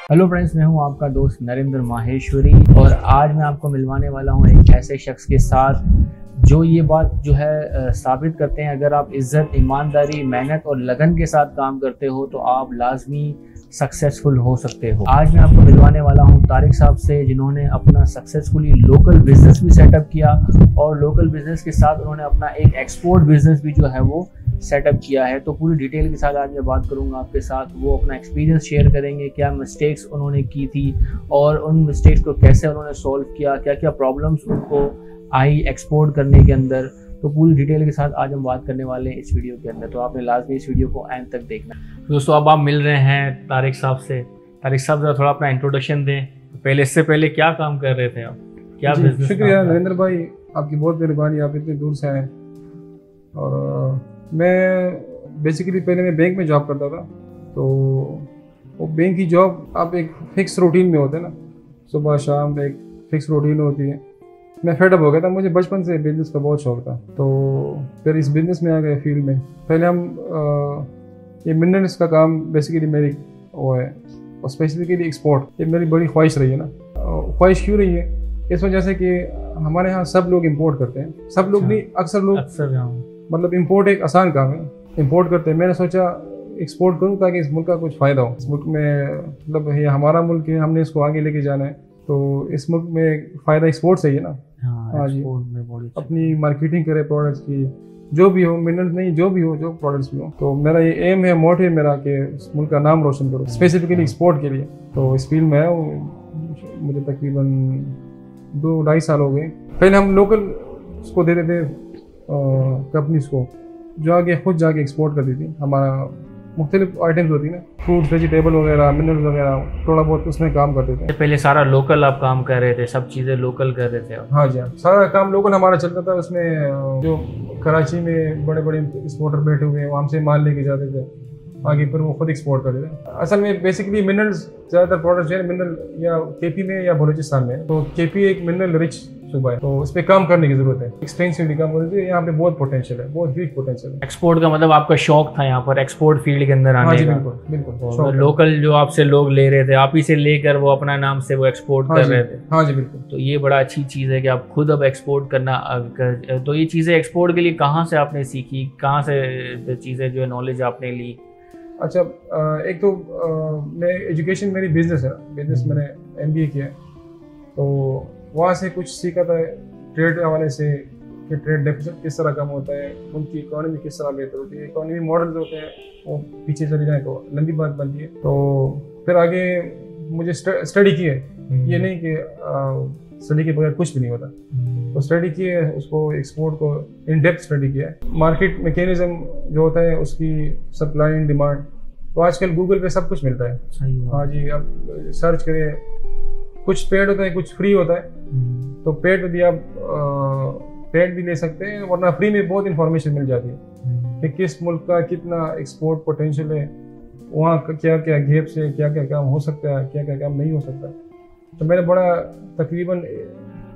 Hello friends, मैं हूं आपका दोस्त नरेंद्र माहेश्वरी और आज मैं आपको मिलवाने वाला हूं एक ऐसे शख्स के साथ जो ये बात जो है साबित करते हैं, अगर आप इज्जत, ईमानदारी, मेहनत और लगन के साथ काम करते हो तो आप लाजमी सक्सेसफुल हो सकते हो। आज मैं आपको मिलवाने वाला हूं तारिक साहब से, जिन्होंने अपना सक्सेसफुली लोकल बिजनेस भी सेटअप किया और लोकल बिजनेस के साथ उन्होंने अपना एक एक्सपोर्ट बिजनेस भी जो है वो सेटअप किया है। तो पूरी डिटेल के साथ आज मैं बात करूंगा आपके साथ। वो अपना एक्सपीरियंस शेयर करेंगे, क्या मिस्टेक्स उन्होंने की थी और उन मिस्टेक्स को कैसे उन्होंने सॉल्व किया, क्या क्या प्रॉब्लम्स उनको आई एक्सपोर्ट करने के अंदर। तो पूरी डिटेल के साथ आज हम बात करने वाले हैं इस वीडियो के अंदर, तो आपने लाजमी इस वीडियो को एंड तक देखना। दोस्तों, अब आप मिल रहे हैं तारिक साहब से। तारिक साहब जरा थोड़ा अपना इंट्रोडक्शन दें। पहले इससे पहले क्या काम कर रहे थे आप, क्या बिजनेस? शुक्रिया नरेंद्र भाई, आपकी बहुत मेहरबानी, आप इतनी दूर से आए। और मैं बेसिकली पहले मैं बैंक में जॉब करता था, तो वो बैंक की जॉब आप एक फिक्स रूटीन में होते हैं ना, सुबह शाम एक फिक्स रूटीन होती है। मैं फेडअप हो गया था, मुझे बचपन से बिजनेस का बहुत शौक था, तो फिर इस बिज़नेस में आ गए फील्ड में। पहले हम ये मिनरल्स का काम बेसिकली मेरी वो है, और स्पेसिफिकली एक्सपोर्ट ये मेरी बड़ी ख्वाहिश रही है ना। ख्वाहिश क्यों रही है? इस वजह से कि हमारे यहाँ सब लोग इंपोर्ट करते हैं, सब लोग नहीं, अक्सर लोग, मतलब इंपोर्ट एक आसान काम है, इंपोर्ट करते हैं। मैंने सोचा एक्सपोर्ट करूँ ताकि इस मुल्क का कुछ फ़ायदा हो। इस मुल्क में मतलब ये हमारा मुल्क है, हमने इसको आगे लेके जाना है, तो इस मुल्क में फ़ायदा एक्सपोर्ट से ही है ना। हाँ जी, अपनी मार्केटिंग करे प्रोडक्ट्स की, जो भी हो, मिनरल नहीं, जो भी हो, जो प्रोडक्ट्स भी हो। तो मेरा ये एम है, मोटिव है मेरा कि इस मुल्क का नाम रोशन करो, स्पेसिफिकली एक्सपोर्ट के लिए। तो इस फील्ड में है मुझे तकरीबन 2-2.5 साल हो गए। पहले हम लोकल उसको देते थे कंपनीज को, जो आगे खुद जाके एक्सपोर्ट करती थी। हमारा मुख्तलिफ आइटम्स होती है ना, फ्रूट, वेजिटेबल वगैरह, मिनरल वगैरह, थोड़ा बहुत उसमें काम करते थे। पहले सारा लोकल आप काम कर रहे थे, सब चीज़ें लोकल कर रहे थे आप? हाँ जी, हाँ, सारा काम लोकल हमारा चलता था। उसमें जो कराची में बड़े बड़े एक्सपोर्टर बैठे हुए हैं, वो हमसे माल लेके जाते थे आगे, फिर वो खुद एक्सपोर्ट करते थे। असल में बेसिकली मिनरल्स, ज़्यादातर प्रोडक्ट्स जो है मिनरल या केपी में या बलूचिस्तान में, तो केपी एक मिनरल रिच सूबा है, तो उस पर काम करने की जरूरत है, एक्सटेंसिवली काम करने की। यहाँ पे बहुत पोटेंशियल है, बहुत ह्यूज पोटेंशियल है। एक्सपोर्ट का मतलब आपका शौक था यहाँ पर एक्सपोर्ट फील्ड के अंदर आने का? बिल्कुल बिल्कुल। लोकल जो आपसे लोग ले रहे थे, आप ही से लेकर वो अपना नाम से वो एक्सपोर्ट कर रहे थे? हाँ जी बिल्कुल। तो ये बड़ा अच्छी चीज़ है कि आप खुद अब एक्सपोर्ट करना। तो ये चीज़ें एक्सपोर्ट के लिए कहाँ से आपने सीखी, कहाँ से चीज़ें जो है नॉलेज आपने ली? अच्छा, एक तो मैं एजुकेशन, मेरी बिजनेस है, बिजनेस मैंने MBA किया है, तो वहाँ से कुछ सीखा था ट्रेड के हवाले से कि ट्रेड डेफिसिट किस तरह कम होता है, उनकी इकोनॉमी किस तरह बेहतर होती है। इकोनॉमी मॉडल होते हैं वो पीछे चले जाए तो लंबी बात बनती है। तो फिर आगे मुझे स्टडी की है, ये नहीं कि स्टडी के बगैर कुछ भी नहीं होता। तो स्टडी की है, उसको एक्सपोर्ट को इन डेप्थ स्टडी किया है, मार्केट मैकेनिज्म जो होता है उसकी, सप्लाई एंड डिमांड। तो आजकल गूगल पे सब कुछ मिलता है। हाँ जी, आप सर्च करें, कुछ पेड होता है, कुछ फ्री होता है। तो पेड भी आप पेड भी ले सकते हैं, वरना फ्री में बहुत इंफॉर्मेशन मिल जाती है कि किस मुल्क का कितना एक्सपोर्ट पोटेंशियल है, वहाँ का क्या क्या गैप से क्या क्या काम हो सकता है, क्या क्या काम नहीं हो सकता। तो मैंने बड़ा तकरीबन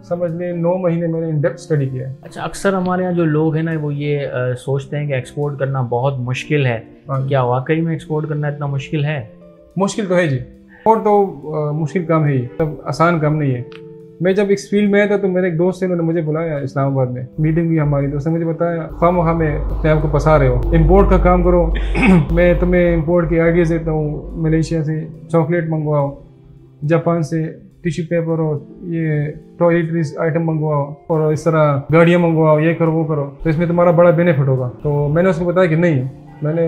समझ लें 9 महीने मैंने इन डेप्थ स्टडी किया है। अच्छा, अक्सर हमारे यहाँ जो लोग हैं ना, वो ये सोचते हैं कि एक्सपोर्ट करना बहुत मुश्किल है। क्या वाकई में एक्सपोर्ट करना इतना मुश्किल है? मुश्किल तो है जी, एक्सपोर्ट तो मुश्किल काम है ही, तब आसान काम नहीं है। मैं जब इस फील्ड में आया था तो मेरे एक दोस्त से, उन्होंने मुझे बुलाया इस्लामाबाद में, मीटिंग हुई हमारी, तो उसने मुझे बताया, खामखा में अपने आप को फंसा रहे हो, इंपोर्ट का काम करो। मैं तुम्हें इंपोर्ट के आइडियाज़ देता हूँ, मलेशिया से चॉकलेट मंगवाओ, जापान से टिश्यू पेपर और ये टॉयलेटरीज आइटम मंगवाओ, और इस तरह गाड़ियाँ मंगवाओ, ये करो वो करो, तो इसमें तुम्हारा बड़ा बेनिफिट होगा। तो मैंने उसको बताया कि नहीं, मैंने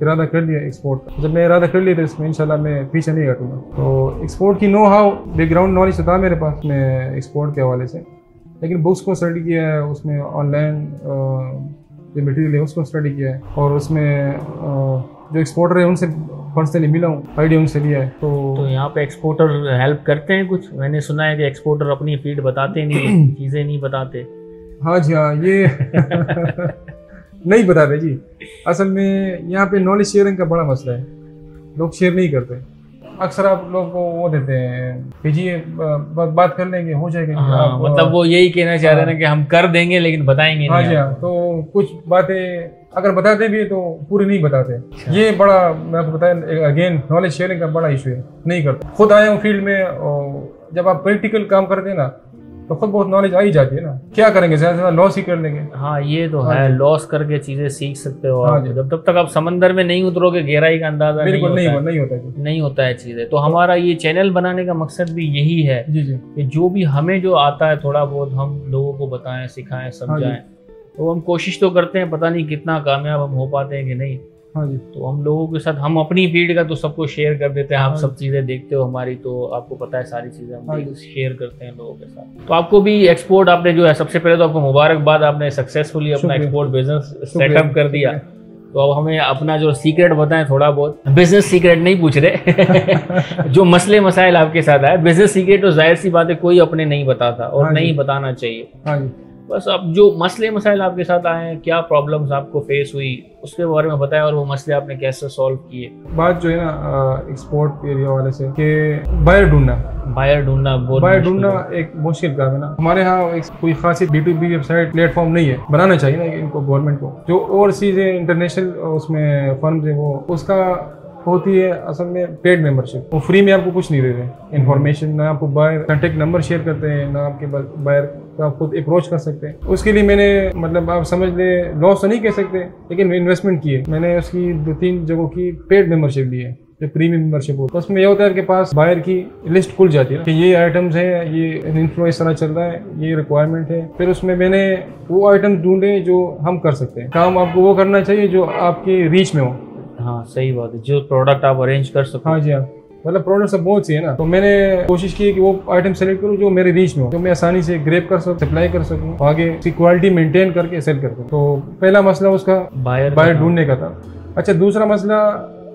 इरादा कर लिया एक्सपोर्ट का। जब मैं इरादा कर लिया तो इसमें इंशाल्लाह मैं पीछे नहीं हटूंगा। तो एक्सपोर्ट की नो हाउ बैकग्राउंड नॉलेज था मेरे पास में एक्सपोर्ट के हवाले से, लेकिन बुक्स को स्टडी किया है, उसमें ऑनलाइन जो मटेरियल है उसको स्टडी किया है, और उसमें जो एक्सपोर्टर है उनसे पर्सनली मिला हूँ, आइडिया उनसे लिया है। तो यहाँ पे एक्सपोर्टर हेल्प करते हैं कुछ? मैंने सुना है कि एक्सपोर्टर अपनी फीड बताते नहीं, चीज़ें नहीं बताते। हाँ जी, हाँ, ये नहीं बताते जी। असल में यहाँ पे नॉलेज शेयरिंग का बड़ा मसला है, लोग शेयर नहीं करते। अक्सर आप लोग को वो देते हैं कि जी बात कर लेंगे, हो जाएगा। हाँ, मतलब वो यही कहना चाह रहे हैं कि हम कर देंगे लेकिन बताएंगे नहीं। हाँ नहीं। जी, हाँ, तो कुछ बातें अगर बताते भी तो पूरी नहीं बताते। ये बड़ा मैं आपको बताया अगेन नॉलेज शेयरिंग का बड़ा इशू है, नहीं करते। खुद आया हूँ फील्ड में और जब आप प्रैक्टिकल काम करते हैं ना तो खुद बहुत नॉलेज आ ही जाती है ना। क्या करेंगे, ज्यादा से ज्यादा लॉस ही कर लेंगे। हाँ ये तो है, लॉस करके चीजें सीख सकते हो आप। जब तक आप समंदर में नहीं उतरोगे गहराई का अंदाजा नहीं होता है चीजें। तो हमारा ये चैनल बनाने का मकसद भी यही है कि जो भी हमें जो आता है थोड़ा बहुत हम लोगों को बताएं, सिखाएं, समझाएं। तो हम कोशिश तो करते हैं, पता नहीं कितना कामयाब हम हो पाते हैं कि नहीं। हाँ जी। तो हम लोगों के साथ हम अपनी फील्ड का तो सबको शेयर कर देते हैं। आप सब चीज़ें देखते हो हमारी, तो आपको पता है सारी चीज़ें हम शेयर करते हैं लोगों के साथ। तो आपको भी एक्सपोर्ट आपने जो है, सबसे पहले तो आपको मुबारकबाद, आपने सक्सेसफुली अपना एक्सपोर्ट बिजनेस सेटअप कर दिया। तो अब हमें अपना जो सीक्रेट बताएं थोड़ा बहुत। बिजनेस सीक्रेट नहीं पूछ रहे जो मसले मसाइल आपके साथ आए, बिजनेस सीक्रेट तो जाहिर सी बात है कोई अपने नहीं बताता और नहीं बताना चाहिए। बस अब जो मसले मसाइल आपके साथ आए हैं, क्या प्रॉब्लम्स आपको फेस हुई, उसके बारे में बताएं और वो मसले आपने कैसे सॉल्व किए। बात जो है ना एक्सपोर्ट एरिया वाले से कि बायर ढूंढना एक मुश्किल काम है ना। हमारे यहाँ एक कोई खास B2B वेबसाइट प्लेटफॉर्म नहीं है, बनाना चाहिए ना इनको, गवर्नमेंट को। जो और चीजें इंटरनेशनल उसमें फर्म है वो उसका होती है असल में पेड मेंबरशिप। वो फ्री में आपको कुछ नहीं दे रहे इन्फॉर्मेशन, ना आपको बायर कॉन्टेक्ट नंबर शेयर करते हैं, ना आपके बायर को आप खुद अप्रोच कर सकते हैं। उसके लिए मैंने मतलब आप समझ ले लॉस तो नहीं कह सकते, लेकिन इन्वेस्टमेंट की है मैंने। उसकी 2-3 जगहों की पेड मेंबरशिप ली है, जो प्रीमियम मेंबरशिप होता है। उसमें यह होता है कि पास बायर की लिस्ट खुल जाती है कि ये आइटम्स हैं, ये इन्फ्लो इस तरह चल रहा है, ये रिक्वायरमेंट है। फिर उसमें मैंने वो आइटम ढूंढे जो हम कर सकते हैं। काम आपको वो करना चाहिए जो आपके रीच में हो। हाँ सही बात है, जो प्रोडक्ट आप अरेंज कर सको। हाँ जी हाँ, मतलब प्रोडक्ट सब बहुत सी है ना। तो मैंने कोशिश की कि वो आइटम सेलेक्ट करूँ जो मेरे रीच में हो, जो मैं आसानी से ग्रेप कर सकूँ, सप्लाई कर सकूँ, आगे उसकी क्वालिटी मेंटेन करके सेल कर सकूँ। तो पहला मसला उसका बायर ढूंढने का था। अच्छा, दूसरा मसला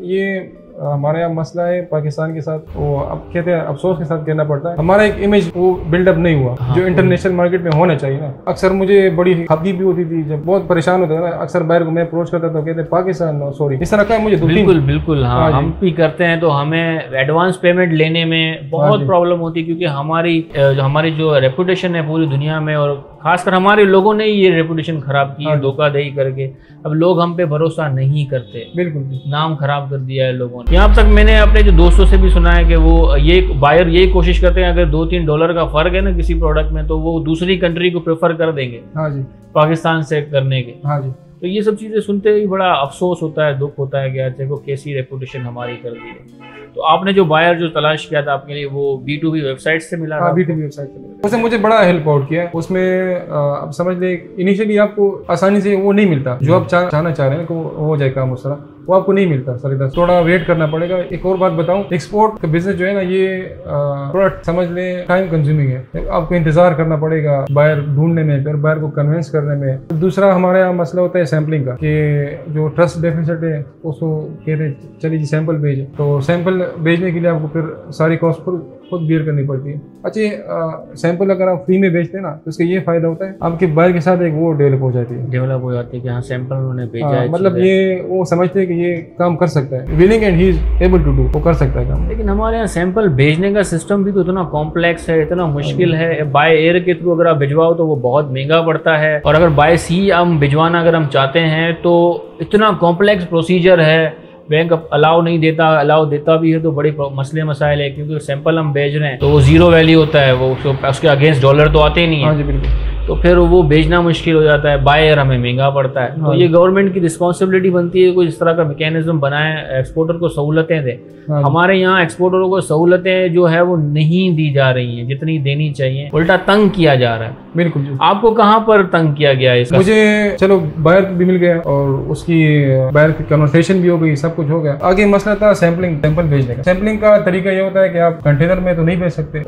ये हमारे यहाँ मसला है पाकिस्तान के साथ, वो अब कहते हैं अफसोस के साथ कहना पड़ता है, हमारा एक इमेज वो बिल्डअप नहीं हुआ। हाँ, जो इंटरनेशनल मार्केट में होना चाहिए ना। अक्सर मुझे बड़ी खपगी भी होती थी, जब बहुत परेशान होता था ना, अक्सर बाहर को मैं अप्रोच करता था, कहते पाकिस्तान सॉरी इस तरह का मुझे बिल्कुल हाँ, हम भी करते हैं। तो हमें एडवांस पेमेंट लेने में बहुत प्रॉब्लम होती है, क्योंकि हमारी जो रेपुटेशन है पूरी दुनिया में, और खासकर हमारे लोगों ने ये रेपुटेशन खराब की है धोखाधड़ी करके। अब लोग हम पे भरोसा नहीं करते, बिल्कुल नाम खराब कर दिया है लोगों ने। यहाँ तक मैंने अपने जो दोस्तों से भी सुना है कि वो ये बायर यही कोशिश करते हैं, अगर $2-3 का फर्क है ना किसी प्रोडक्ट में, तो वो दूसरी कंट्री को प्रेफर कर देंगे। हाँ जी, पाकिस्तान से करने के। हाँ जी। तो ये सब चीजें सुनते ही बड़ा अफसोस होता है, दुख होता है कि यार देखो कैसी रेपुटेशन हमारी कर दी है। तो आपने जो बायर जो तलाश किया था आपके लिए, वो B2B वेबसाइट से मिला? हाँ, B2B वेबसाइट से मिला। उसने मुझे बड़ा हेल्प आउट किया उसमें। अब समझ ले इनिशियली आपको आसानी से वो नहीं मिलता जो आप चाहना चाह रहे हैं कि वो हो जाए काम उस तरह, वो आपको नहीं मिलता सर, थोड़ा वेट करना पड़ेगा। एक और बात बताऊं, एक्सपोर्ट का बिजनेस जो है ना ये थोड़ा समझ ले टाइम कंज्यूमिंग है। आपको इंतजार करना पड़ेगा बायर ढूंढने में, फिर बायर को कन्विंस करने में। दूसरा हमारे यहाँ मसला होता है सैम्पलिंग का, कि जो ट्रस्ट डेफिसिट है उसको कहते हैं चलिए जी सैंपल भेजें, तो सैंपल भेजने के लिए आपको फिर सारी कॉस्ट खुद बेयर करनी पड़ती है। अच्छा, सैंपल अगर आप फ्री में बेचते हैं ना तो इसका ये फायदा होता है आपके बायर के साथ एक वो डेवलप हो जाती है कि हाँ सैंपल उन्होंने भेजा है, मतलब ये वो समझते हैं कि ये काम कर सकता है, willing and he is able to do, वो कर सकता है काम। लेकिन हमारे यहाँ सैंपल भेजने का सिस्टम भी तो इतना कॉम्प्लेक्स है, इतना मुश्किल है। बाय एयर के थ्रू अगर आप भिजवाओ तो वो बहुत महंगा पड़ता है, और अगर बाय सी हम भिजवाना अगर हम चाहते हैं तो इतना कॉम्प्लेक्स प्रोसीजर है, बैंक अलाउ नहीं देता, अलाउ देता भी है तो बड़े मसले मसाइल है, क्योंकि सैंपल हम भेज रहे हैं तो वो जीरो वैल्यू होता है, वो उसके अगेंस्ट डॉलर तो आते ही नहीं है। हाँ जी बिल्कुल। तो फिर वो भेजना मुश्किल हो जाता है, बायर हमें महंगा पड़ता है। तो ये गवर्नमेंट की रिस्पॉन्सिबिलिटी बनती है कोई इस तरह का मैकेनिज्म बनाए, एक्सपोर्टर को सहूलतें दे। हमारे यहाँ एक्सपोर्टरों को सहूलतें जो है वो नहीं दी जा रही हैं जितनी देनी चाहिए, उल्टा तंग किया जा रहा है। बिल्कुल। आपको कहाँ पर तंग किया गया है? मुझे चलो बायर भी मिल गया और उसकी बायर की कन्वर्सेशन भी हो गई, सब कुछ हो गया। आगे मसला था सैंपल भेजने का। सैंपलिंग का तरीका ये होता है कि आप कंटेनर में तो नहीं भेज सकते,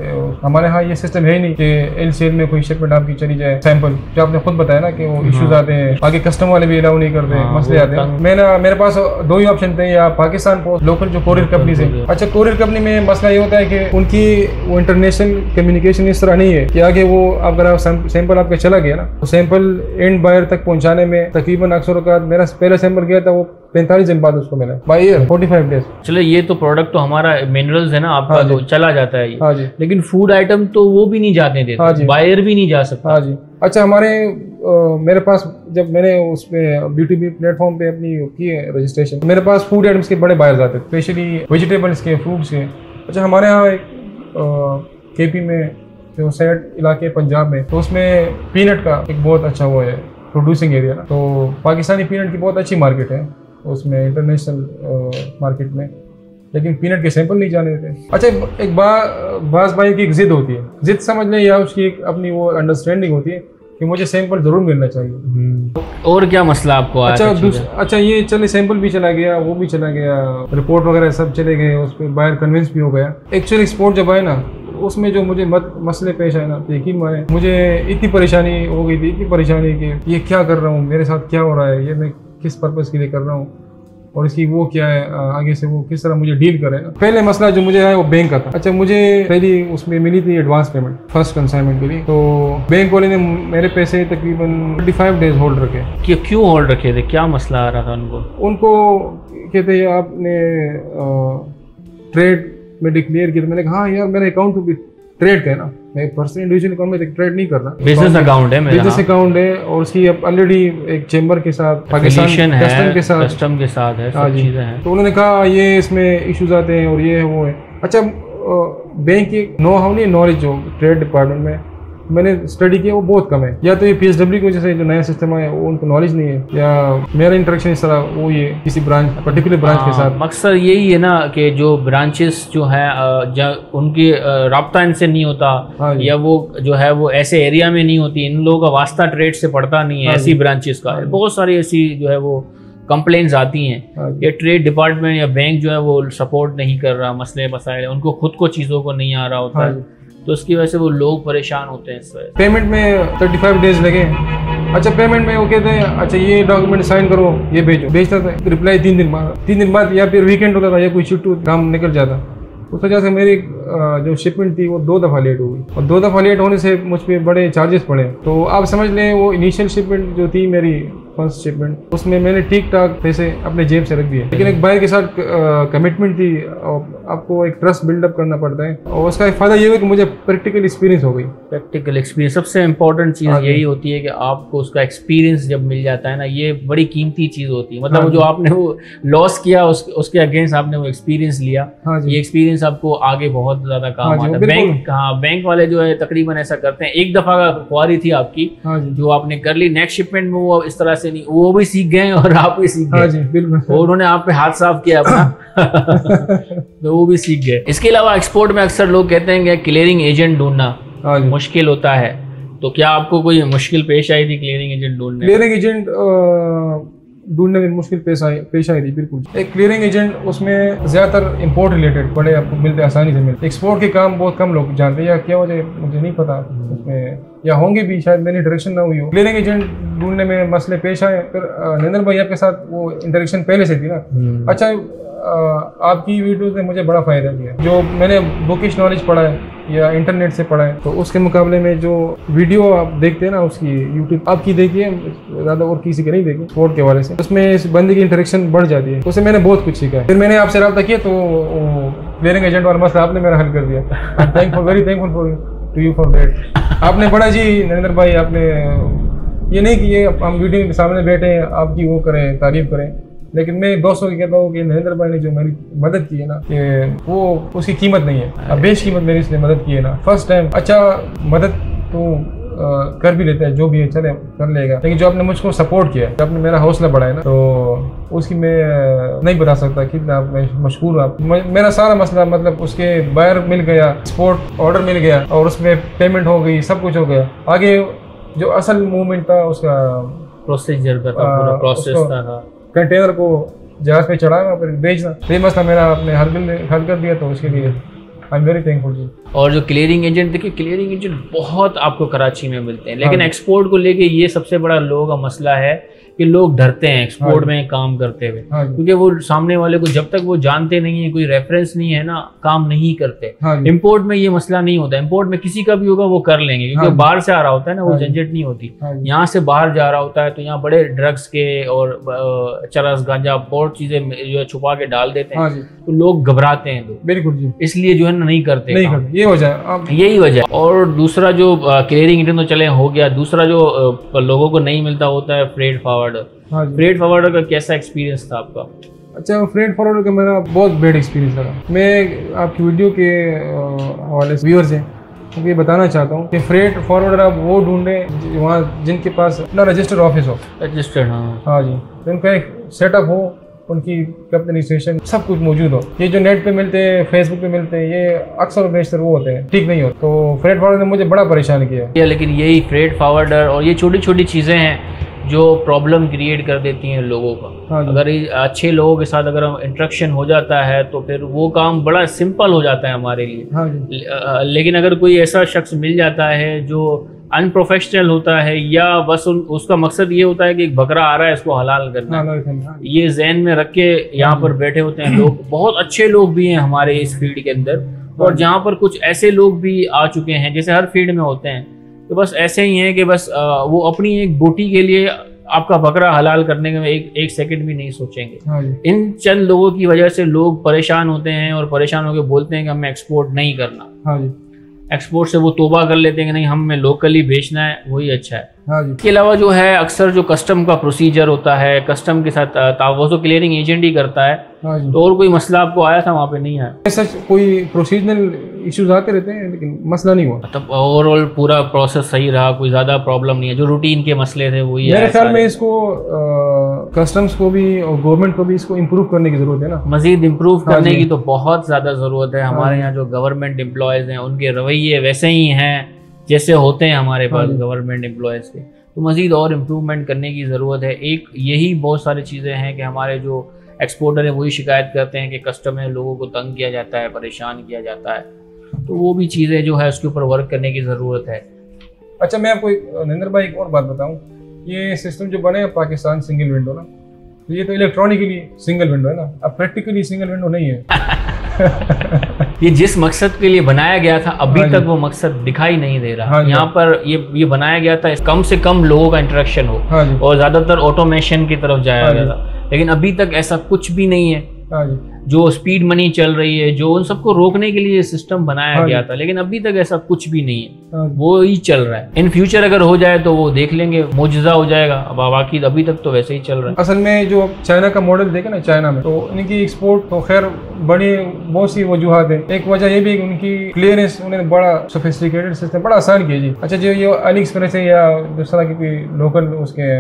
हमारे यहाँ ये सिस्टम है नहीं कि LCL में कोई शिपमेंट आपकी चली जाए सैंपल, जो आपने खुद बताया ना कि वो इश्यूज आते हैं, आगे कस्टम वाले भी अलाउ नहीं करते, मसले आते हैं। मेरे पास 2 ही ऑप्शन थे, या पाकिस्तान पोस्ट लोकल जो कोरियर कंपनी से। अच्छा, कोरियर कंपनी में मसला ये होता है कि उनकी वो इंटरनेशनल कम्युनिकेशन इस तरह नहीं है कि आगे वो अगर सैंपल आपका चला गया ना तो सैंपल एंड बायर तक पहुंचाने में तकरीबन अक्सर औकात, मेरा पहला सैंपल गया था वो 45 दिन बाद उसको मिला, बाय ईयर 45 डेज। चलो ये तो प्रोडक्ट तो हमारा मिनरल्स है ना आपका, हाँ तो चला जाता है ये। हाँ जी। लेकिन फूड आइटम तो वो भी नहीं जाने देते। हाँ जी। बायर भी नहीं जा सकता। हाँ जी। अच्छा, मेरे पास जब मैंने उसमें ब्यूटी प्लेटफॉर्म पे अपनी की है रजिस्ट्रेशन, मेरे पास फूड आइटम्स के बड़े बायर्स आते हैं, स्पेशली वेजिटेबल्स के, फ्रूट्स के। अच्छा, हमारे यहाँ एक केपी में जो सैड इलाके पंजाब में, तो उसमें पीनट का एक बहुत अच्छा वो है प्रोड्यूसिंग एरिया ना, तो पाकिस्तानी पीनट की बहुत अच्छी मार्केट है उसमें, इंटरनेशनल मार्केट में, लेकिन पीनट के सैंपल नहीं जाने देते। अच्छा, एक बास भाई की एक जिद होती है, जिद समझ लें या उसकी एक अपनी वो अंडरस्टैंडिंग होती है कि मुझे सैंपल जरूर मिलना चाहिए। और क्या मसला आपको आया? अच्छा ये चले, सैंपल भी चला गया, वो भी चला गया, रिपोर्ट वगैरह सब चले गए, उस पर बायर कन्विंस भी हो गया। एक्चुअली एक्सपोर्ट जब आए ना, उसमें जो मुझे मसले पेश आए ना, यकीन माने मुझे इतनी परेशानी हो गई थी, इतनी परेशानी कि ये क्या कर रहा हूँ, मेरे साथ क्या हो रहा है, ये मैं किस पर्पज़ के लिए कर रहा हूँ, और इसकी वो क्या है, आगे से वो किस तरह मुझे डील करे। पहले मसला जो मुझे आया वो बैंक का था। अच्छा, मुझे पहली उसमें मिली थी एडवांस पेमेंट फर्स्ट कंसाइनमेंट के लिए, तो बैंक वाले ने मेरे पैसे तकरीबन 35 डेज होल्ड रखे। क्यों होल्ड रखे थे? क्या मसला आ रहा था उनको कहते हैं आपने ट्रेड में डिक्लेयर किया। मैंने कहा हाँ यार, मेरा अकाउंट भी ट्रेड का है ना, मैं पर्सनल इंडिविजुअल अकाउंट में ट्रेड नहीं कर रहा, बिजनेस अकाउंट है मेरा, बिजनेस अकाउंट है, और उसकी ऑलरेडी एक चेंबर के साथ, पाकिस्तान कस्टम के साथ है, सब चीजें हैं। तो उन्होंने कहा ये इसमें इश्यूज आते हैं और ये है वो है। अच्छा, बैंक की नो हाउ नहीं, नॉलेज जो ट्रेड डिपार्टमेंट में मैंने स्टडी किया वो बहुत कम है, या तो ये PSW की वजह से जो नया सिस्टम है वो उनको नॉलेज नहीं है, या मेरा इंटरेक्शन इस तरह वो ये किसी ब्रांच, पर्टिकुलर ब्रांच के साथ। मकसद यही है ना कि जो ब्रांचेस जो है उनकी राब्ता इनसे नहीं होता, या वो जो है वो ऐसे एरिया में नहीं होती, इन लोगों का वास्ता ट्रेड से पड़ता नहीं है, ऐसी ब्रांचेस का बहुत सारी ऐसी जो है वो कंप्लेंट्स आती हैं। ये ट्रेड डिपार्टमेंट या बैंक जो है वो सपोर्ट नहीं कर रहा, मसले मसाइल उनको खुद को चीज़ों को नहीं आ रहा होता है, तो उसकी वजह से वो लोग परेशान होते हैं। इस वजह पेमेंट में 35 डेज लगे। अच्छा, पेमेंट में वो कहते हैं अच्छा ये डॉक्यूमेंट साइन करो, ये भेजो, भेजता था, रिप्लाई 3 दिन बाद, या फिर वीकेंड होता था या कोई छुट्टी काम निकल जाता। उस वजह से मेरी जो शिपमेंट थी वो 2 दफ़ा लेट हो गई, और 2 दफ़ा लेट होने से मुझ पर बड़े चार्जेस पड़े। तो आप समझ लें वो इनिशियल शिपमेंट जो थी मेरी फर्स्ट शिपमेंट, उसमें मैंने ठीक ठाक पैसे अपने जेब से रख दिए, लेकिन एक बायर के साथ कमिटमेंट थी, और आपको एक ट्रस्ट बिल्डअप करना पड़ता है, और उसका एक फ़ायदा ये हुआ कि मुझे प्रैक्टिकल एक्सपीरियंस हो गई। प्रैक्टिकल एक्सपीरियंस सबसे इंपॉर्टेंट चीज़ यही होती है कि आपको उसका एक्सपीरियंस जब मिल जाता है ना, ये बड़ी कीमती चीज़ होती है। मतलब जो आपने वो लॉस किया उसके अगेंस्ट आपने वो एक्सपीरियंस लिया, ये एक्सपीरियंस आपको आगे बहुत ज़्यादा काम आता है। बैंक वाले जो है तकरीबन ऐसा करते हैं, एक दफ़ा का ख्वारी थी आपकी जो आपने कर ली, नेक्स्ट शिपमेंट में वो इस तरह से नहीं, वो भी सीख गए और आप भी सीख गए, और उन्होंने आप पे हाथ साफ किया अपना तो वो भी सीख गए। इसके अलावा एक्सपोर्ट में अक्सर लोग कहते हैं कि क्लियरिंग एजेंट ढूंढना मुश्किल होता है, तो क्या आपको कोई मुश्किल पेश आई थी क्लियरिंग एजेंट ढूंढने? क्लियरिंग एजेंट ढूंढने में मुश्किल पेश आई थी बिल्कुल। एक क्लियरिंग एजेंट, उसमें ज्यादातर इंपोर्ट रिलेटेड बड़े आपको मिलते, आसानी से मिलते। एक्सपोर्ट के काम बहुत कम लोग जानते हैं, या क्या वजह मुझे नहीं पता उसमें, या होंगे भी, शायद मेरी डायरेक्शन ना हुई हो। क्लियरिंग एजेंट ढूंढने में मसले पेश आए। फिर नरेंद्र भाई आपके साथ वो इंटरेक्शन पहले से थी ना। अच्छा, आपकी वीडियो ने मुझे बड़ा फ़ायदा दिया, जो मैंने बुकिश नॉलेज पढ़ा है या इंटरनेट से पढ़ा है, तो उसके मुकाबले में जो वीडियो आप देखते हैं ना, उसकी यूट्यूब आपकी देखिए ज़्यादा, और किसी के नहीं देखी स्पोर्ट के वाले से, उसमें इस बंदे की इंटरेक्शन बढ़ जाती है, उससे मैंने बहुत कुछ सीखा है। फिर मैंने आपसे रब्ता किया, तो क्लियरिंग एजेंट वाला मसला आपने मेरा हल कर दिया। Thankful, very thankful to you for that. आपने बड़ा जी नरेंद्र भाई, आपने ये नहीं कि ये हम वीडियो के सामने बैठे हैं आपकी वो करें, तारीफ करें, लेकिन मैं दोस्तों को कहता हूँ कि नरेंद्र भाई ने जो मेरी मदद की है ना, कि वो उसकी कीमत नहीं है। अब बेश कीमत मेरी इसने मदद की है ना, फर्स्ट टाइम। अच्छा, मदद तो कर भी लेता है, जो भी है चले कर लेगा, लेकिन जो आपने मुझको सपोर्ट किया, जो आपने मेरा हौसला बढ़ाया ना, तो उसकी मैं नहीं बता सकता कितना मैं मशहूर आप। मेरा सारा मसला, मतलब उसके बायर मिल गया, एक्सपोर्ट ऑर्डर मिल गया, और उसमें पेमेंट हो गई, सब कुछ हो गया। आगे जो असल मूवमेंट था उसका प्रोसीजर का पूरा प्रोसेस था, कंटेनर को जहाज पे चढ़ाना फिर भेजना, ये मसला मेरा आपने हल कर दिया, तो उसके लिए आई एम वेरी थैंकफुल जी। और जो क्लियरिंग एजेंट, देखिए क्लियरिंग एजेंट बहुत आपको कराची में मिलते हैं, लेकिन एक्सपोर्ट को लेके ये सबसे बड़ा लोगों का मसला है कि लोग डरते हैं एक्सपोर्ट हाँ में काम करते हुए, हाँ क्योंकि वो सामने वाले को जब तक वो जानते नहीं है, कोई रेफरेंस नहीं है ना, काम नहीं करते। हाँ इंपोर्ट में ये मसला नहीं होता, इंपोर्ट में किसी का भी होगा वो कर लेंगे, क्योंकि हाँ बाहर से आ रहा होता है ना, वो हाँ झंझट नहीं होती। हाँ यहाँ से बाहर जा रहा होता है तो यहाँ बड़े ड्रग्स के और चरस गांजा बहुत चीजें जो है छुपा के डाल देते हैं, हाँ जी, तो लोग घबराते हैं लोग, बिल्कुल जी, इसलिए जो है ना नहीं करते नहीं काम। करते, ये हो जाए आप। यही वजह है। और दूसरा जो क्लियरिंग एजेंट तो चले हो गया, दूसरा जो लोगों को नहीं मिलता होता है फ्रेट फॉरवर्डर। हाँ जी। फ्रेट फॉरवर्डर का कैसा एक्सपीरियंस था आपका? अच्छा, फ्रेट फॉरवर्डर का मेरा बहुत बैड एक्सपीरियंस लगा। मैं आपकी वीडियो के हवाले से व्यूअर्स हैं तो ये बताना चाहता हूँ कि फ्रेट फॉरवर्डर आप वो ढूंढें वहाँ जिनके पास अपना रजिस्टर्ड ऑफिस हो। रजिस्टर्ड, हाँ हाँ जी, तो उनका एक सेटअप हो, उनकी कंपनी रजिस्ट्रेशन सब कुछ मौजूद हो। ये जो नेट पे मिलते हैं, फेसबुक पे मिलते हैं, ये अक्सर बेशतर वो होते हैं, ठीक नहीं होते। तो फ्रेट फॉरवर्डर ने मुझे बड़ा परेशान किया। लेकिन यही फ्रेट फॉरवर्डर और ये छोटी छोटी चीज़ें हैं जो प्रॉब्लम क्रिएट कर देती हैं लोगों का। हाँ जी। अगर अच्छे लोगों के साथ अगर हम इंटरेक्शन हो जाता है तो फिर वो काम बड़ा सिंपल हो जाता है हमारे लिए। हाँ जी। लेकिन अगर कोई ऐसा शख्स मिल जाता है जो अनप्रोफेशनल होता है या बस उसका मकसद ये होता है कि एक बकरा आ रहा है इसको हलाल करना, हाँ, ये ज़हन में रख के यहाँ पर बैठे होते हैं लोग। बहुत अच्छे लोग भी हैं हमारे इस फील्ड के अंदर, और जहाँ पर कुछ ऐसे लोग भी आ चुके हैं जैसे हर फील्ड में होते हैं, तो बस ऐसे ही हैं कि बस वो अपनी एक बोटी के लिए आपका बकरा हलाल करने में एक सेकंड भी नहीं सोचेंगे। हाँ जी। इन चंद लोगों की वजह से लोग परेशान होते हैं और परेशान होकर बोलते हैं कि हमें एक्सपोर्ट नहीं करना। हाँ जी। एक्सपोर्ट से वो तोबा कर लेते हैं कि नहीं, हमें लोकली बेचना है, वही अच्छा है। हाँ जी। इसके अलावा जो है अक्सर जो कस्टम का प्रोसीजर होता है, कस्टम के साथ वो तो क्लियरिंग एजेंट ही करता है। हाँ जी। तो और कोई मसला आपको आया था वहाँ पे? नहीं आया? सच कोई प्रोसीजरल इश्यूज आते रहते हैं लेकिन मसला नहीं हुआ। मतलब ओवरऑल पूरा प्रोसेस सही रहा, कोई ज़्यादा प्रॉब्लम नहीं है? जो रूटीन के मसले थे वही मेरे ख्याल में इसको कस्टम्स को भी और गवर्नमेंट को भी इसको इम्प्रूव करने की जरूरत है ना, मजीद इम्प्रूव हाँ करने जी। की तो बहुत ज़्यादा ज़रूरत है। हमारे यहाँ जो गवर्नमेंट एम्प्लॉयज़ हैं उनके रवैये वैसे ही हैं जैसे होते हैं हमारे पास हाँ जी। गवर्नमेंट एम्प्लॉयज़ के, तो मजीद और इम्प्रूवमेंट करने की ज़रूरत है। एक यही बहुत सारी चीज़ें हैं कि हमारे जो एक्सपोर्टर है वही शिकायत करते हैं कि कस्टम है लोगों को तंग किया जाता है, परेशान किया जाता है, तो वो भी चीज़ें जो है उसके ऊपर वर्क करने की ज़रूरत है। अच्छा, मैं आपको नरेंद्र भाई एक और बात बताऊं, ये सिस्टम जो बने पाकिस्तान सिंगल विंडो ना, तो ये तो इलेक्ट्रॉनिकली सिंगल विंडो है ना, अब प्रैक्टिकली सिंगल विंडो नहीं है। ये जिस मकसद के लिए बनाया गया था अभी हाँ तक वो मकसद दिखाई नहीं दे रहा। हाँ जी। यहाँ पर ये बनाया गया था कम से कम लोगों का इंटरेक्शन हो, हाँ जी। और ज़्यादातर ऑटोमेशन की तरफ जाया हाँ गया जी। था, लेकिन अभी तक ऐसा कुछ भी नहीं है। हाँ जी। जो स्पीड मनी चल रही है, जो उन सबको रोकने के लिए सिस्टम बनाया हाँ गया जी। था, लेकिन अभी तक ऐसा कुछ भी नहीं है, हाँ जी। वो ही चल रहा है। इन फ्यूचर अगर हो जाए तो वो देख लेंगे, मुजज़ा हो जाएगा। अब बाकी अभी तक तो वैसे ही चल रहा है। असल में जो चाइना का मॉडल देखे ना, चाइना में तो इनकी एक्सपोर्ट तो खैर बड़ी बहुत सी वजूहत है। एक वजह ये भी उनकी क्लियरेंस, उन्होंने बड़ा सोफिस्टिकेटेड सिस्टम बड़ा आसान किया जी। अच्छा, जो ये अली एक्सप्रेस है या जिस तरह की कोई लोकल उसके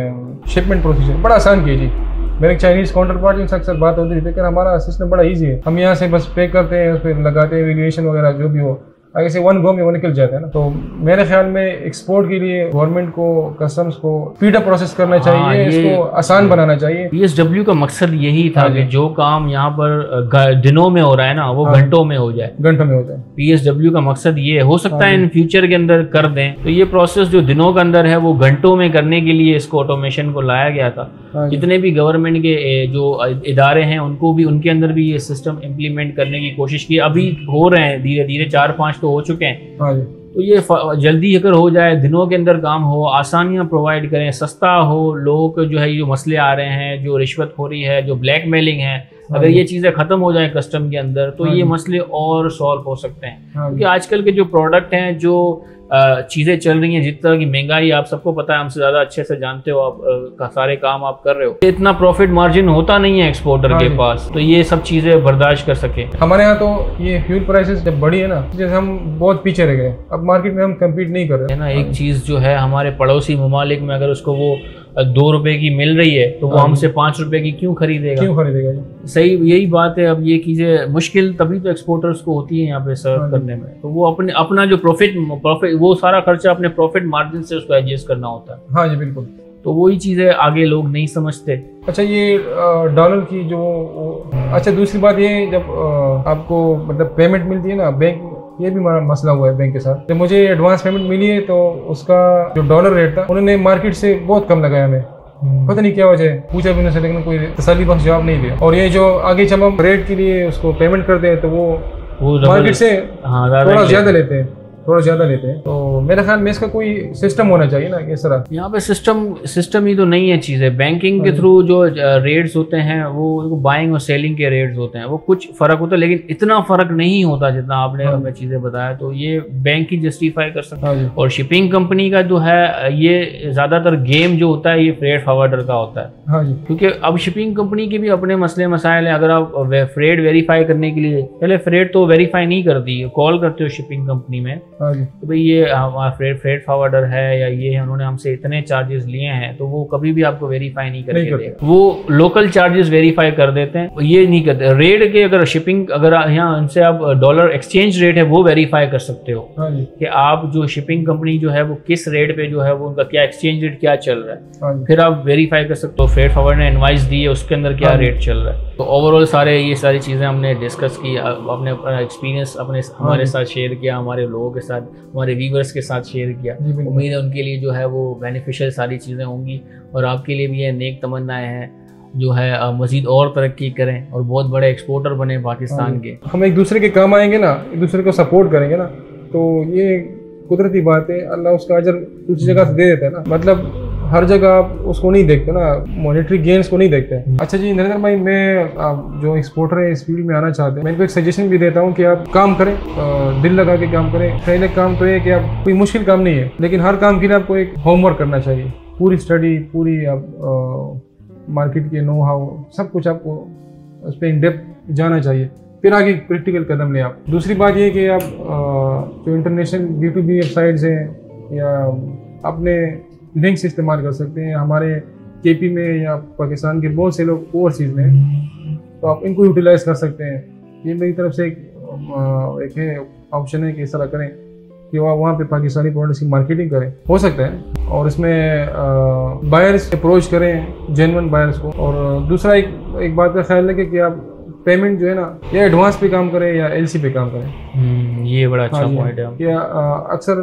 शिपमेंट प्रोसीजर बड़ा आसान किया जी। मेरे चाइनीज काउंटर पार्ट से अक्सर बात होती थी, लेकिन हमारा सिस्टम बड़ा इजी है। हम यहाँ से बस पे करते हैं, उस पर लगाते हैं वेरिएशन वगैरह जो भी हो, आगे से वन गो में वो निकल जाता है ना। तो मेरे ख्याल में एक्सपोर्ट के लिए गवर्नमेंट को, कस्टम्स को स्पीड अप प्रोसेस करना चाहिए, इसको आसान बनाना चाहिए। PSW का मकसद यही था कि जो काम यहाँ पर दिनों में हो रहा है ना, वो घंटों में हो जाए। घंटों में होता है। PSW का मकसद ये हो सकता है इन फ्यूचर के अंदर कर दें, तो ये प्रोसेस जो दिनों के अंदर है वो घंटों में करने के लिए इसको ऑटोमेशन को लाया गया था। जितने भी गवर्नमेंट के जो इदारे हैं उनको भी, उनके अंदर भी ये सिस्टम इम्प्लीमेंट करने की कोशिश की, अभी हो रहे हैं धीरे धीरे, 4-5 तो हो चुके हैं। हाँ जी। तो ये जल्दी अगर हो जाए, दिनों के अंदर काम हो, आसानियां प्रोवाइड करें, सस्ता हो, लोगों को जो है ये जो मसले आ रहे हैं, जो रिश्वतखोरी है, जो ब्लैकमेलिंग है, अगर ये चीज़ें ख़त्म हो जाए कस्टम के अंदर तो ये मसले और सॉल्व हो सकते हैं। क्योंकि आजकल के जो प्रोडक्ट हैं, जो चीज़ें चल रही हैं, जिस तरह की महंगाई, आप सबको पता है, हमसे ज़्यादा अच्छे से जानते हो आप, सारे काम आप कर रहे हो, इतना प्रॉफिट मार्जिन होता नहीं है एक्सपोर्टर के पास, तो ये सब चीज़ें बर्दाश्त कर सके। हमारे यहाँ तो ये फ्यूल प्राइसेस जब बढ़ी है ना, जैसे हम बहुत पीछे रह गए, अब मार्केट में हम कम्पीट नहीं कर रहे है ना। एक चीज़ जो है हमारे पड़ोसी ममालिक में, अगर उसको वो 2 रुपए की मिल रही है तो वो हमसे 5 रुपए की क्यों खरीदेगा? सही, यही बात है। अब ये चीज़ें मुश्किल तभी तो एक्सपोर्टर्स को होती है यहाँ पे सर्व करने में, तो वो अपना जो प्रॉफिट वो सारा खर्चा अपने प्रॉफिट मार्जिन से उसको एडजस्ट करना होता है। हाँ जी, बिल्कुल। तो वही चीज़ें आगे लोग नहीं समझते। अच्छा, ये डॉलर की जो, अच्छा दूसरी बात ये, जब आपको मतलब पेमेंट मिलती है ना बैंक, ये भी हमारा मसला हुआ है बैंक के साथ। जब मुझे एडवांस पेमेंट मिली है तो उसका जो डॉलर रेट था उन्होंने मार्केट से बहुत कम लगाया हमें, पता नहीं क्या वजह है, पूछा भी नहीं, लेकिन कोई तसल्ली बख्श जवाब नहीं दिया। और ये जो आगे जब हम रेट के लिए उसको पेमेंट करते हैं तो वो मार्केट से थोड़ा ज्यादा लेते हैं, तो मेरे ख्याल में इसका कोई सिस्टम होना चाहिए ना इस तरह। यहाँ पे सिस्टम ही तो नहीं है चीज़ है। बैंकिंग के थ्रू जो रेट्स होते हैं वो बाइंग और सेलिंग के रेट्स होते हैं, वो कुछ फ़र्क होता है, लेकिन इतना फ़र्क नहीं होता जितना आपने हमें चीज़ें बताया। तो ये बैंक ही जस्टिफाई कर सकता है। और शिपिंग कंपनी का जो है ये ज़्यादातर गेम जो होता है ये फ्रेट फॉरवर्डर का होता है, क्योंकि अब शिपिंग कंपनी के भी अपने मसले मसाइल हैं। अगर आप फ्रेट वेरीफाई करने के लिए, पहले फ्रेट तो वेरीफाई नहीं करती है, कॉल करते हो शिपिंग कंपनी में तो भाई ये हमारा फ्रेट फॉरवर्डर है या ये है, उन्होंने हमसे इतने चार्जेस लिए हैं, तो वो कभी भी आपको वेरीफाई नहीं करते। वो लोकल चार्जेस वेरीफाई कर देते हैं, ये नहीं करते। रेट के अगर शिपिंग, अगर यहाँ उनसे आप डॉलर एक्सचेंज रेट है वो वेरीफाई कर सकते हो कि आप जो शिपिंग कंपनी जो है वो किस रेट पे जो है वो उनका क्या एक्सचेंज रेट क्या चल रहा है, फिर आप वेरीफाई कर सकते हो फ्रेट फॉरवर्ड ने इनवॉइस दी है उसके अंदर क्या रेट चल रहा है। तो ओवरऑल ये सारी चीज़ें हमने डिस्कस की, अपने एक्सपीरियंस हमारे साथ शेयर किया, हमारे लोगों के साथ, हमारे व्यूवर्स के साथ शेयर किया। उम्मीद है उनके लिए जो है वो बेनिफिशियल सारी चीज़ें होंगी, और आपके लिए भी ये नेक तमन्नाएं हैं जो है मज़ीद और तरक्की करें और बहुत बड़े एक्सपोर्टर बने पाकिस्तान के। हम एक दूसरे के काम आएंगे ना, एक दूसरे को सपोर्ट करेंगे ना, तो ये कुदरती बात है, अल्लाह उसका अजर दूसरी जगह से दे देता है ना। मतलब हर जगह आप उसको नहीं देखते ना, मॉनेटरी गेन्स को नहीं देखते। अच्छा जी नरेंद्र भाई, मैं आप जो एक्सपोर्टर है इस फील्ड में आना चाहते हैं, मैं इनको एक सजेशन भी देता हूँ कि आप काम करें, दिल लगा के काम करें। पहले काम तो ये कि आप, कोई मुश्किल काम नहीं है, लेकिन हर काम के लिए आपको एक होमवर्क करना चाहिए, पूरी स्टडी, पूरी आप मार्केट के नो हाउ सब कुछ आपको उस पर इन डेप्थ जाना चाहिए, फिर आगे प्रैक्टिकल कदम लें आप। दूसरी बात ये कि आप जो इंटरनेशनल B2B वेबसाइट्स हैं या अपने लिंक्स इस्तेमाल कर सकते हैं, हमारे KP में या पाकिस्तान के बहुत से लोग ओवरसीज में, तो आप इनको यूटिलाइज कर सकते हैं। ये मेरी तरफ से एक है ऑप्शन है कि इस तरह करें कि वहाँ पे पाकिस्तानी प्रोडक्ट्स की मार्केटिंग करें, हो सकता है। और इसमें बायर्स अप्रोच करें, जेन्युइन बायर्स को। और दूसरा एक बात का ख्याल रखें कि आप पेमेंट जो है ना, या एडवांस पे काम करें या LC पे काम करें। ये बड़ा अच्छा पॉइंट है कि अक्सर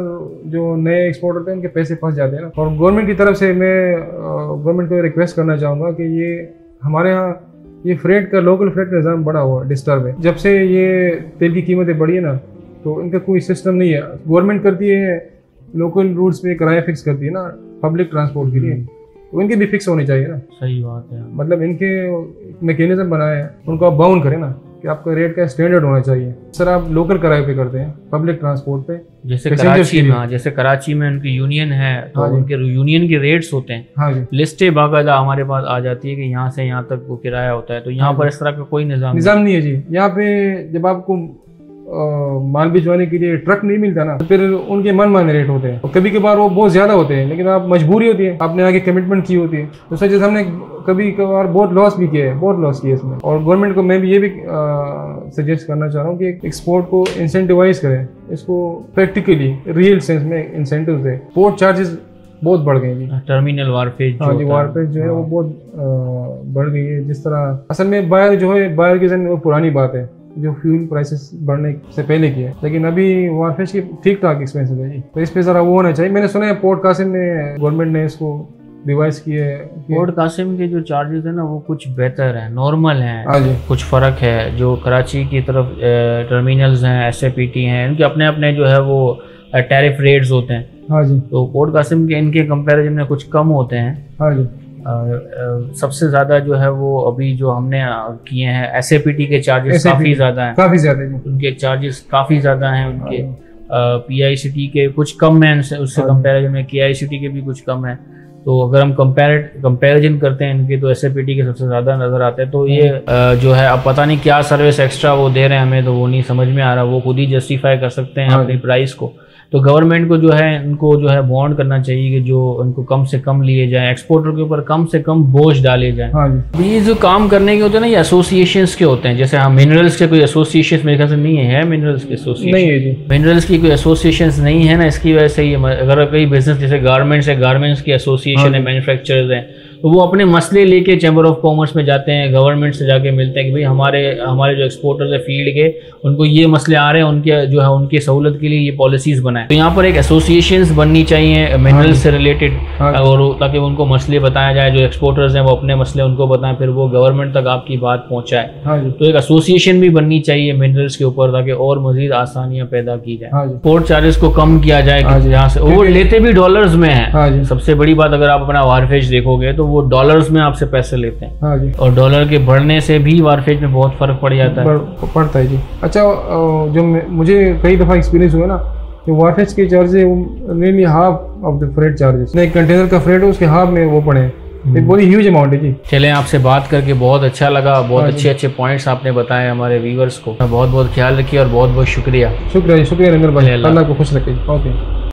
जो नए एक्सपोर्ट होते हैं उनके पैसे फंस जाते हैं ना। और गवर्नमेंट की तरफ से मैं गवर्नमेंट को रिक्वेस्ट करना चाहूँगा कि ये हमारे यहाँ ये फ्रेट का, लोकल फ्रेट का निज़ाम बड़ा हुआ डिस्टर्ब है। जब से ये तेल की कीमतें बढ़ी है ना, तो इनका कोई सिस्टम नहीं है। गवर्नमेंट करती है लोकल रूट्स पे किराया फिक्स करती है ना पब्लिक ट्रांसपोर्ट के लिए, तो इनके भी फिक्स होने चाहिए ना। सही बात है। मतलब इनके मैकेनिज्म बनाए हैं, उनको आप बाउंड करें ना कि आपका रेट का स्टैंडर्ड होना चाहिए। सर आप लोकल किराए पे करते हैं, पब्लिक ट्रांसपोर्ट पे, जैसे कराची में उनकी यूनियन है, तो उनके यूनियन के रेट्स होते हैं, लिस्टें बाकायदा हमारे पास आ जाती है कि यहाँ से यहाँ तक वो किराया होता है। तो यहाँ पर इस तरह का कोई निज़ाम नहीं है जी। यहाँ पे जब आपको माल भिजवाने के लिए ट्रक नहीं मिलता ना, तो फिर उनके मन माने रेट होते हैं, और कभी कभार वो बहुत ज्यादा होते हैं, लेकिन आप मजबूरी होती है, आपने आगे कमिटमेंट की होती है। तो सर जैसे हमने कभी कभार बहुत लॉस भी किया है, बहुत लॉस किया इसमें। और गवर्नमेंट को मैं भी ये भी सजेस्ट करना चाह रहा हूँ कि एक्सपोर्ट को इंसेंटिवाइज करें, इसको प्रैक्टिकली रियल सेंस में इंसेंटिव दें। पोर्ट चार्जेस बहुत बढ़ गए हैं, टर्मिनल वारफेज जो है वो बहुत बढ़ गई है। जिस तरह असल में बायर जो है, बायर की वो पुरानी बात है जो फ्यूल प्राइसेस बढ़ने से पहले की है, लेकिन अभी वारफेज की ठीक ठाक एक्सपेंसिव है जी। तो इस पे जरा वो होना चाहिए। मैंने सुना है पोर्ट कासिम में गवर्नमेंट ने इसको रिवाइज किया है। पोर्ट कासिम के जो चार्जेस है ना वो कुछ बेहतर है, नॉर्मल है, कुछ फ़र्क है। जो कराची की तरफ टर्मिनल्स हैं, SAPT हैं, इनके अपने अपने जो है वो टैरिफ रेट्स होते हैं। हाँ जी। तो पोर्ट कासिम के इनके कंपैरिजन में कुछ कम होते हैं। हाँ जी। सबसे ज़्यादा जो है वो अभी जो हमने किए हैं SAPT के चार्जेस काफ़ी ज़्यादा हैं, उनके चार्जेस काफ़ी ज़्यादा हैं। उनके PICT के कुछ कम हैं उससे कंपैरिजन में, KICT के भी कुछ कम है। तो अगर हम कंपैरिजन करते हैं इनके, तो SAPT के सबसे ज़्यादा नज़र आते हैं। तो ये जो है अब पता नहीं क्या सर्विस एक्स्ट्रा वो दे रहे हैं हमें, तो वो नहीं समझ में आ रहा। वो खुद ही जस्टिफाई कर सकते हैं अपनी प्राइस को। तो गवर्नमेंट को जो है इनको जो है बॉन्ड करना चाहिए कि जो उनको कम से कम लिए जाए, एक्सपोर्टर के ऊपर कम से कम बोझ डाले जाए। ये जो काम करने के होते हैं ना, ये एसोसिएशंस के होते हैं। जैसे हम मिनरल्स के कोई एसोसिएशन मेरे ख्याल से नहीं है, मिनरल्स की एसोसिएशन नहीं है जी, मिनरल्स की कोई एसोसिएशंस नहीं है ना, इसकी वजह से ये अगर कोई बिजनेस जैसे गारमेंट्स है, गारमेंट्स की एसोसिएशन है, मैन्युफैक्चरर्स हैं, वो अपने मसले लेके चैम्बर ऑफ कॉमर्स में जाते हैं, गवर्नमेंट से जाके मिलते हैं कि भाई हमारे जो एक्सपोर्टर्स है फील्ड के, उनको ये मसले आ रहे हैं, उनके जो है उनकी सहूलत के लिए ये पॉलिसीज बनाए। तो यहाँ पर एक एसोसिएशंस बननी चाहिए मिनरल से रिलेटेड, और ताकि उनको मसले बताया जाए, जो एक्सपोर्टर्स हैं वो अपने मसले उनको बताएं, फिर वो गवर्नमेंट तक आपकी बात पहुँचाए। तो एक एसोसिएशन भी बननी चाहिए मिनरल्स के ऊपर, ताकि और मजीद आसानियाँ पैदा की जाए, पोर्ट चार्जेस को कम किया जाए, जहाँ से वो लेते भी डॉलर्स में है। सबसे बड़ी बात, अगर आप अपना वारफेज देखोगे तो वो डॉलर्स में आपसे पैसे लेते हैं, और डॉलर के बढ़ने से भी वारफेज में बहुत फर्क पड़ जाता है। पड़ता है जी। अच्छा, जो मुझे कई दफ़ा एक्सपीरियंस हुआ ना, जो वारफेज के चार्ज है वो nearly half of the freight charges, एक कंटेनर का फ्रेट है उसके हाफ में वो पड़े, एक बहुत ह्यूज अमाउंट है जी। चलें, आपसे बात करके बहुत अच्छा लगा, बहुत अच्छे पॉइंट्स आपने बताए हमारे व्यूअर्स को। बहुत बहुत ख्याल रखिए और बहुत बहुत शुक्रिया। शुक्रिया रंगर भाई, अल्लाह को खुश रखे। ओके।